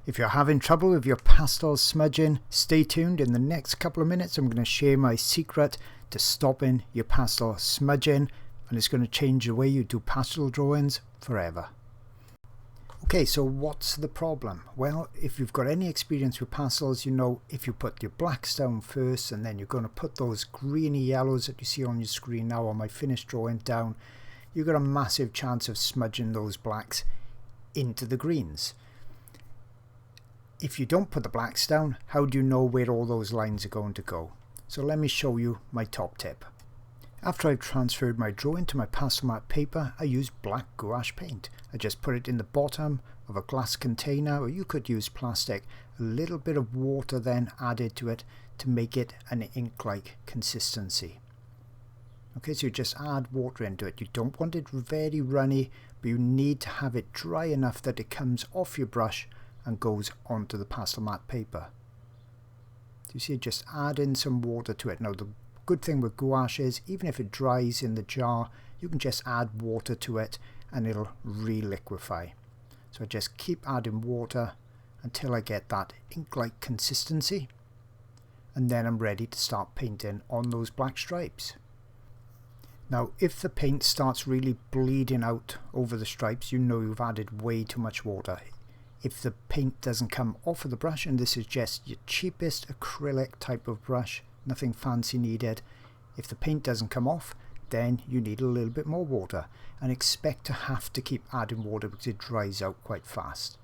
If you're having trouble with your pastel smudging, stay tuned. In the next couple of minutes I'm going to share my secret to stopping your pastel smudging, and it's going to change the way you do pastel drawings forever. Okay, so what's the problem? Well, if you've got any experience with pastels, you know if you put your blacks down first and then you're going to put those greeny yellows that you see on your screen now on my finished drawing down, you've got a massive chance of smudging those blacks into the greens. If you don't put the blacks down, how do you know where all those lines are going to go? So let me show you my top tip. After I've transferred my drawing to my pastel matte paper, I use black gouache paint. I just put it in the bottom of a glass container, or you could use plastic. A little bit of water then added to it to make it an ink-like consistency. Okay, so you just add water into it. You don't want it very runny, but you need to have it dry enough that it comes off your brush and goes onto the pastel matte paper. So you see, just add in some water to it. Now the good thing with gouache is even if it dries in the jar, you can just add water to it and it'll re-liquefy. So I just keep adding water until I get that ink-like consistency, and then I'm ready to start painting on those black stripes. Now if the paint starts really bleeding out over the stripes, you know you've added way too much water. If the paint doesn't come off of the brush, and this is just your cheapest acrylic type of brush, nothing fancy needed, if the paint doesn't come off, then you need a little bit more water, and expect to have to keep adding water because it dries out quite fast.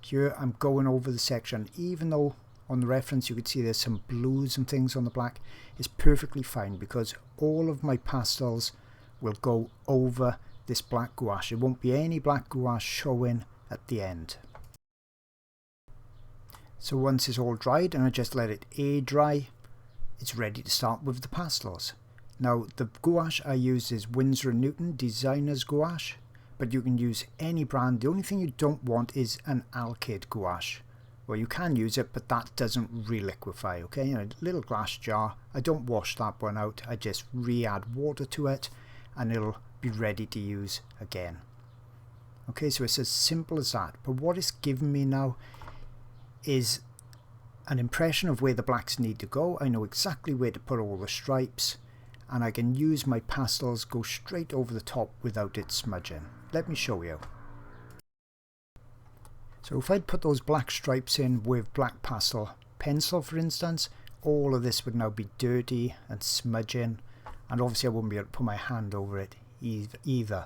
Here I'm going over the section, even though on the reference you could see there's some blues and things on the black, it's perfectly fine because all of my pastels will go over this black gouache. There won't be any black gouache showing at the end. So once it's all dried and I just let it air dry, it's ready to start with the pastels. Now the gouache I use is Winsor & Newton Designer's Gouache, but you can use any brand. The only thing you don't want is an alkyd gouache. Well, you can use it, but that doesn't re-liquefy, okay? In a little glass jar, I don't wash that one out, I just re-add water to it and it'll be ready to use again. Okay, so it's as simple as that. But what it's given me now is an impression of where the blacks need to go. I know exactly where to put all the stripes, and I can use my pastels, go straight over the top without it smudging. Let me show you. So if I'd put those black stripes in with black pastel pencil, for instance, all of this would now be dirty and smudging, and obviously I wouldn't be able to put my hand over it either.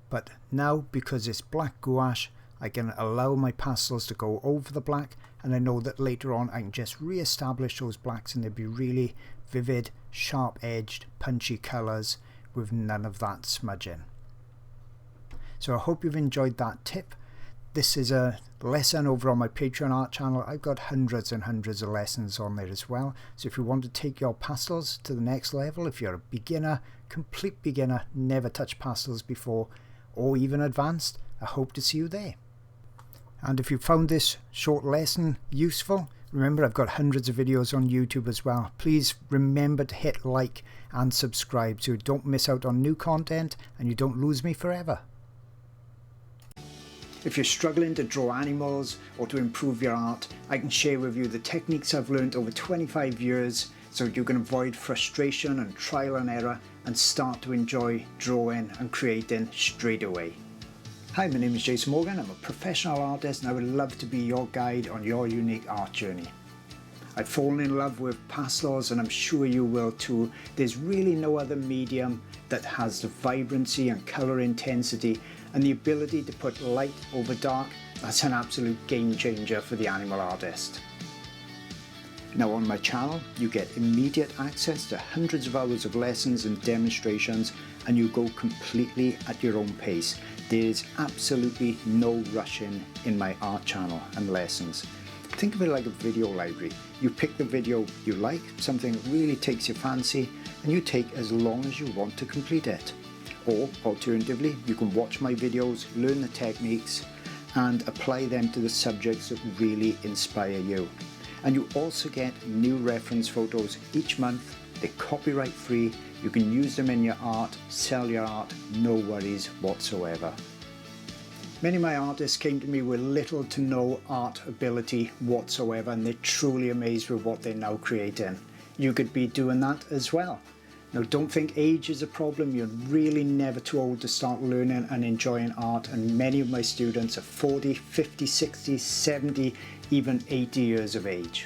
But now, because it's black gouache, I can allow my pastels to go over the black, and I know that later on I can just re-establish those blacks and they'll be really vivid, sharp-edged, punchy colours with none of that smudging. So I hope you've enjoyed that tip. This is a lesson over on my Patreon art channel. I've got hundreds and hundreds of lessons on there as well. So if you want to take your pastels to the next level, if you're a beginner, complete beginner, never touched pastels before, or even advanced, I hope to see you there. And if you found this short lesson useful, remember I've got hundreds of videos on YouTube as well. Please remember to hit like and subscribe so you don't miss out on new content and you don't lose me forever. If you're struggling to draw animals or to improve your art, I can share with you the techniques I've learned over 25 years so you can avoid frustration and trial and error and start to enjoy drawing and creating straight away. Hi, my name is Jason Morgan. I'm a professional artist and I would love to be your guide on your unique art journey. I've fallen in love with pastels and I'm sure you will too. There's really no other medium that has the vibrancy and colour intensity and the ability to put light over dark. That's an absolute game changer for the animal artist. Now on my channel you get immediate access to hundreds of hours of lessons and demonstrations, and you go completely at your own pace. There's absolutely no rushing in my art channel and lessons. Think of it like a video library. You pick the video you like, something that really takes your fancy, and you take as long as you want to complete it. Or alternatively, you can watch my videos, learn the techniques and apply them to the subjects that really inspire you. And you also get new reference photos each month. They're copyright free. You can use them in your art, sell your art, no worries whatsoever. Many of my artists came to me with little to no art ability whatsoever, and they're truly amazed with what they're now creating. You could be doing that as well. Now, don't think age is a problem. You're really never too old to start learning and enjoying art, and many of my students are 40, 50, 60, 70, even 80 years of age.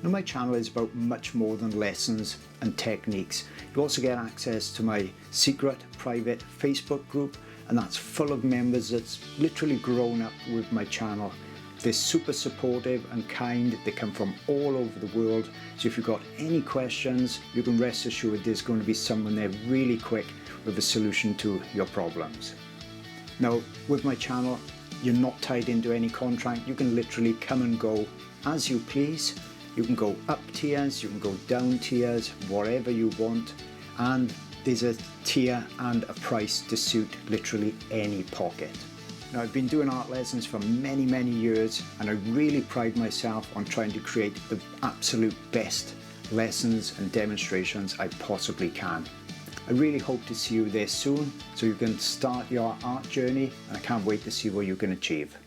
Now, my channel is about much more than lessons and techniques. You also get access to my secret private Facebook group, and that's full of members that's literally grown up with my channel. They're super supportive and kind. They come from all over the world. So if you've got any questions, you can rest assured there's going to be someone there really quick with a solution to your problems. Now, with my channel, you're not tied into any contract. You can literally come and go as you please. You can go up tiers, you can go down tiers, whatever you want. And there's a tier and a price to suit literally any pocket. Now, I've been doing art lessons for many, many years, and I really pride myself on trying to create the absolute best lessons and demonstrations I possibly can. I really hope to see you there soon so you can start your art journey, and I can't wait to see what you can achieve.